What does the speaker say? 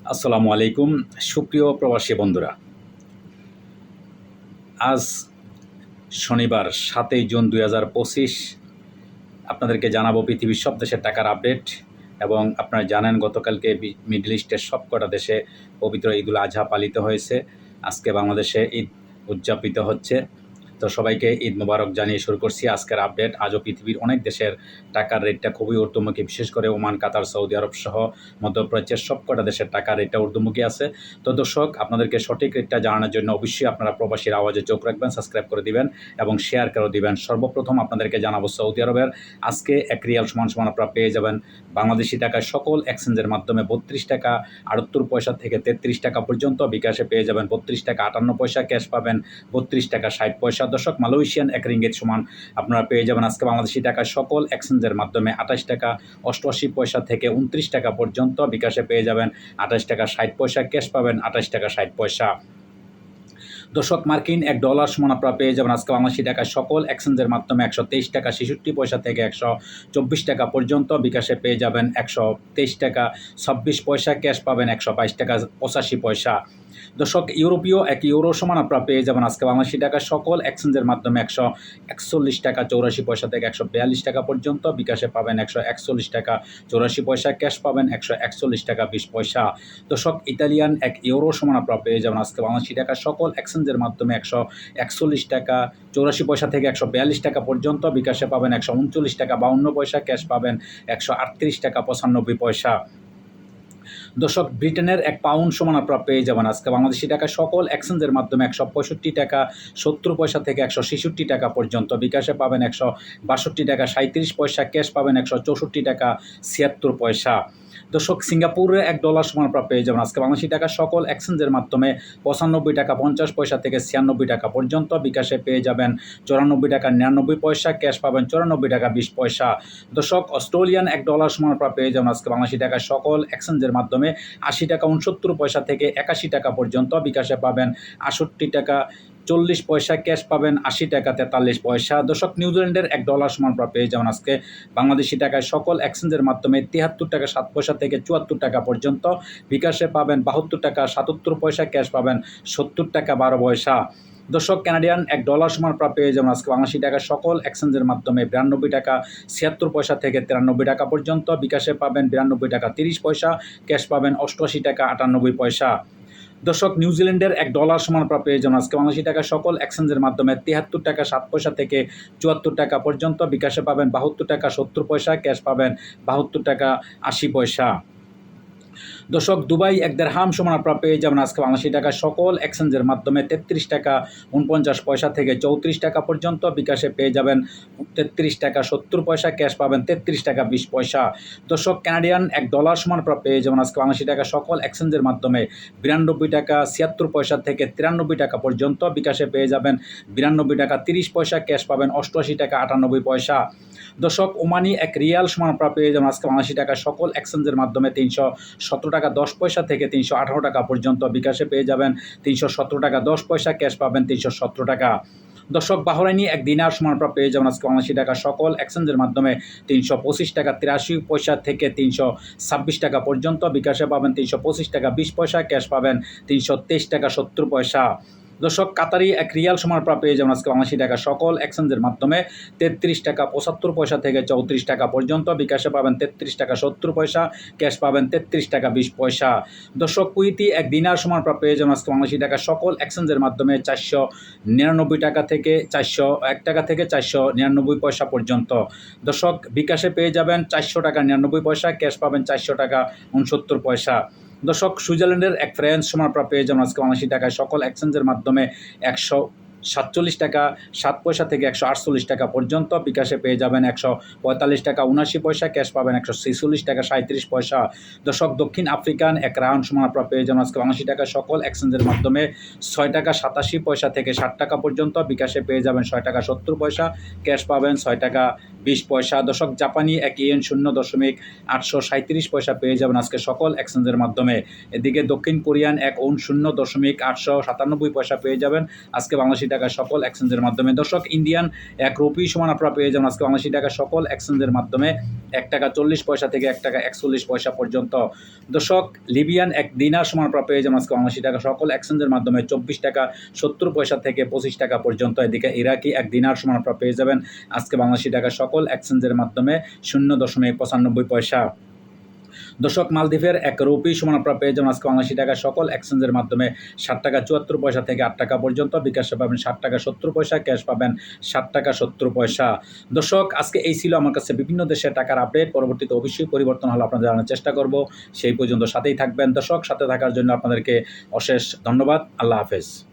আসসালামু আলাইকুম সুপ্রিয় প্রবাসী বন্ধুরা। আজ শনিবার 7 জুন 2025 আপনাদেরকে জানাবো পৃথিবীর সব দেশের টাকার আপডেট। এবং আপনারা জানেন গতকালকে মিডল ইস্টের সবকটা দেশে পবিত্র ঈদুল আজহা পালিত হয়েছে। আজকে বাংলাদেশে ঈদ উদযাপিত হচ্ছে। তো সবাইকে ঈদ মোবারক জানিয়ে শুরু করছি আজকের আপডেট। আজও পৃথিবীর অনেক দেশের টাকার রেটটা খুবই ঊর্ধ্বমুখী, বিশেষ করে ওমান, কাতার, সৌদি আরব সহ মধ্যপ্রাচ্যের সবকটা দেশের টাকার রেটটা ঊর্ধ্বমুখী আছে। তো দর্শক, আপনাদেরকে সঠিক রেটটা জানানোর জন্য অবশ্যই আপনারা প্রবাসীর আওয়াজে চোখ রাখবেন, সাবস্ক্রাইব করে দিবেন এবং শেয়ার করে দিবেন। সর্বপ্রথম আপনাদেরকে জানাবো সৌদি আরবের আজকে 1 রিয়াল সমান আপনারা পেয়ে যাবেন বাংলাদেশি টাকায় সকল এক্সচেঞ্জের মাধ্যমে 32 টাকা 78 পয়সা থেকে 33 টাকা পর্যন্ত। বিকাশে পেয়ে যাবেন 32 টাকা 58 পয়সা, ক্যাশ পাবেন 32 টাকা 60 পয়সা। দর্শক, মালয়েশিয়ান 1 রিঙ্গিত সমান আপনারা পেয়ে যাবেন আজকে বাংলাদেশি টাকায় সকল এক্সচেঞ্জের মাধ্যমে 28 টাকা 88 পয়সা থেকে 29 টাকা পর্যন্ত। বিকাশে পেয়ে যাবেন 28 টাকা 60 পয়সা, ক্যাশ পাবেন 28 টাকা 60 পয়সা। দর্শক, মার্কিন $1 সমান আপনারা পেয়ে যাবেন আজকে বাংলাদেশি টাকায় সকল এক্সচেঞ্জের মাধ্যমে 123 টাকা 66 পয়সা থেকে 124 টাকা পর্যন্ত। বিকাশে পেয়ে যাবেন 123 টাকা 26 পয়সা, ক্যাশ পাবেন 122 টাকা 85 পয়সা। দর্শক, ইউরোপীয় 1 ইউরো সমান আপনারা পেয়ে যাবেন আজকে বাংলাদেশি টাকায় সকল এক্সচেঞ্জের মাধ্যমে 141 টাকা 84 পয়সা থেকে 142 টাকা পর্যন্ত। বিকাশে পাবেন 141 টাকা 84 পয়সা, ক্যাশ পাবেন 141 টাকা 20 পয়সা। দর্শক, ইতালিয়ান 1 ইউরো সমান আপনারা পেয়ে যাবেন আজকে বাংলাদেশি টাকায় সকল এক্সচেঞ্জের মাধ্যমে 141 টাকা 84 পয়সা থেকে 142 টাকা পর্যন্ত। বিকাশে পাবেন 139 টাকা 52 পয়সা, ক্যাশ পাবেন 138 টাকা 95 পয়সা। দর্শক, ব্রিটেনের 1 পাউন্ড সমান আপনারা পেয়ে যাবেন আজকে বাংলাদেশি টাকায় সকল এক্সচেঞ্জের মাধ্যমে 165 টাকা 70 পয়সা থেকে 166 টাকা পর্যন্ত। বিকাশে পাবেন 162 টাকা 37 পয়সা, ক্যাশ পাবেন 164 টাকা 76 পয়সা। দর্শক, সিঙ্গাপুরে $1 সমান আপনারা পেয়ে যাবেন আজকে বাংলাদেশি টাকা সকল এক্সচেঞ্জের মাধ্যমে 95 টাকা 50 পয়সা থেকে 96 টাকা পর্যন্ত। বিকাশে পেয়ে যাবেন 94 টাকা 99 পয়সা, ক্যাশ পাবেন 94 টাকা 20 পয়সা। দর্শক, অস্ট্রেলিয়ান $1 সমান আপনারা পেয়ে যাবেন আজকে বাংলাদেশি টাকা সকল এক্সচেঞ্জের মাধ্যমে 80 টাকা 69 পয়সা থেকে 81 টাকা পর্যন্ত। বিকাশে পাবেন 68 টাকা 40 পয়সা, ক্যাশ পাবেন 80 টাকা 43 পয়সা। দর্শক, নিউজিল্যান্ডের $1 সমান আপনারা পেয়ে যাবেন আজকে বাংলাদেশি টাকায় সকল এক্সচেঞ্জের মাধ্যমে 73 টাকা 7 পয়সা থেকে 74 টাকা পর্যন্ত। বিকাশে পাবেন 72 টাকা 77 পয়সা, ক্যাশ পাবেন 70 টাকা 12 পয়সা। দর্শক, কানাডিয়ান $1 সমান আপনারা পেয়ে যাবেন আজকে বাংলাদেশি টাকায় সকল এক্সচেঞ্জের মাধ্যমে 92 টাকা 76 পয়সা থেকে 93 টাকা পর্যন্ত। বিকাশে পাবেন 92 টাকা 30 পয়সা, ক্যাশ পাবেন 88 টাকা 98 পয়সা। দর্শক, নিউজিল্যান্ডের $1 সমান আপনারা পেয়ে যাবেন আজকে বাংলাদেশি টাকা সকল এক্সচেঞ্জের মাধ্যমে 73 টাকা 7 পয়সা থেকে 74 টাকা পর্যন্ত। বিকাশে পাবেন 72 টাকা 70 পয়সা, ক্যাশ পাবেন 72 টাকা 80 পয়সা। দর্শক, দুবাই 1 দিরহাম সমান আপনারা পেয়ে যাবেন আজকে বাংলাদেশি টাকা সকল এক্সচেঞ্জের মাধ্যমে 33 টাকা 49 পয়সা থেকে 34 টাকা পর্যন্ত। বিকাশে পেয়ে যাবেন 33 টাকা 70 পয়সা, ক্যাশ পাবেন 33 টাকা 20 পয়সা। দর্শক, কানাডিয়ান $1 সমান আপনারা পেয়ে যাবেন আজকে বাংলাদেশি টাকা সকল এক্সচেঞ্জের মাধ্যমে 92 টাকা 76 পয়সা থেকে 93 টাকা পর্যন্ত। বিকাশে পেয়ে যাবেন 92 টাকা 30 পয়সা, ক্যাশ পাবেন 88 টাকা 98 পয়সা। দর্শক, ওমানি 1 রিয়াল সমান আপনারা পেয়ে যাবেন আজকে বাংলাদেশি টাকা সকল এক্সচেঞ্জের মাধ্যমে 317 টাকা 10 পয়সা থেকে 318 টাকা পর্যন্ত। বিকাশে পেয়ে যাবেন 317 টাকা 10 পয়সা, ক্যাশ পাবেন 317 টাকা। দর্শক, বাহরাইনি 1 দিনার সমান আপনারা পেয়ে যাবেন আজকে বাংলাদেশি টাকা সকল এক্সচেঞ্জের মাধ্যমে 325 টাকা 83 পয়সা থেকে 326 টাকা পর্যন্ত। বিকাশে পাবেন 325 টাকা 20 পয়সা, ক্যাশ পাবেন 323 টাকা 70 পয়সা। দর্শক, কাতারি 1 রিয়াল সমান আপনারা পেয়ে যাবেন আজকে বাংলাদেশি টাকা সকল এক্সচেঞ্জের মাধ্যমে 33 টাকা 75 পয়সা থেকে 34 টাকা পর্যন্ত। বিকাশে পাবেন 33 টাকা 70 পয়সা, ক্যাশ পাবেন 33 টাকা 20 পয়সা। দর্শক, কুয়েতি 1 দিনার সমান আপনারা পেয়ে যাবেন আজকে বাংলাদেশি টাকা সকল এক্সচেঞ্জের মাধ্যমে 499 টাকা থেকে 401 টাকা থেকে 499 পয়সা পর্যন্ত। দর্শক, বিকাশে পেয়ে যাবেন 400 টাকা 99 পয়সা, ক্যাশ পাবেন 400 টাকা 69 পয়সা। দর্শক, সুইজারল্যান্ডের 1 ফ্রান্স সমান আপনারা পেয়ে যাবেন আজকে বাংলাদেশি টাকায় সকল এক্সচেঞ্জের মাধ্যমে 147 টাকা 7 পয়সা থেকে 148 টাকা পর্যন্ত। বিকাশে পেয়ে যাবেন 145 টাকা 79 পয়সা, ক্যাশ পাবেন 146 টাকা 37 পয়সা। দর্শক, দক্ষিণ আফ্রিকান 1 রাউন্ড সমান আপনারা পেয়ে যাবেন আজকে বাংলাদেশি টাকা সকল এক্সচেঞ্জের মাধ্যমে 6 টাকা 87 পয়সা থেকে 60 টাকা পর্যন্ত। বিকাশে পেয়ে যাবেন 6 টাকা 70 পয়সা, ক্যাশ পাবেন 6 টাকা 20 পয়সা। দর্শক, জাপানি 1 ইয়েন 0.837 পয়সা পেয়ে যাবেন আজকে সকল এক্সচেঞ্জের মাধ্যমে। এদিকে দক্ষিণ কোরিয়ান 1 ওন 0.897 পয়সা পেয়ে যাবেন আজকে বাংলাদেশি টাকা সকল এক্সচেঞ্জের মাধ্যমে। দর্শক, ইন্ডিয়ান 1 রুপি সমান আপনারা পেয়ে যাবেন আজকে বাংলাদেশি টাকা সকল এক্সচেঞ্জের মাধ্যমে 1 টাকা 40 পয়সা থেকে 1 টাকা 41 পয়সা পর্যন্ত। দর্শক, লিবিয়ান 1 দিনার সমান আপনারা পেয়ে যাবেন আজকে বাংলাদেশি টাকা সকল এক্সচেঞ্জের মাধ্যমে 24 টাকা 70 পয়সা থেকে 25 টাকা পর্যন্ত। এদিকে ইরাকি 1 দিনার সমান আপনারা পেয়ে যাবেন আজকে বাংলাদেশি টাকা সকল এক্সচেঞ্জের মাধ্যমে 0.95 পয়সা। দর্শক, মালদ্বীপের 1 রুপি সমান আপনারা পেয়ে যাবেন আজকে বাংলাদেশি টাকা সকল এক্সচেঞ্জের মাধ্যমে 7 টাকা 74 পয়সা থেকে 8 টাকা পর্যন্ত। বিকাশে পাবেন 7 টাকা 70 পয়সা, ক্যাশ পাবেন 7 টাকা 70 পয়সা। দর্শক, আজকে এই ছিল আমার কাছে বিভিন্ন দেশের টাকার আপডেট। পরবর্তীতে অবশ্যই পরিবর্তন হলে আপনাদের জানার চেষ্টা করব। সেই পর্যন্ত সাথেই থাকবেন। দর্শক, সাথে থাকার জন্য আপনাদেরকে অশেষ ধন্যবাদ। আল্লাহ হাফেজ।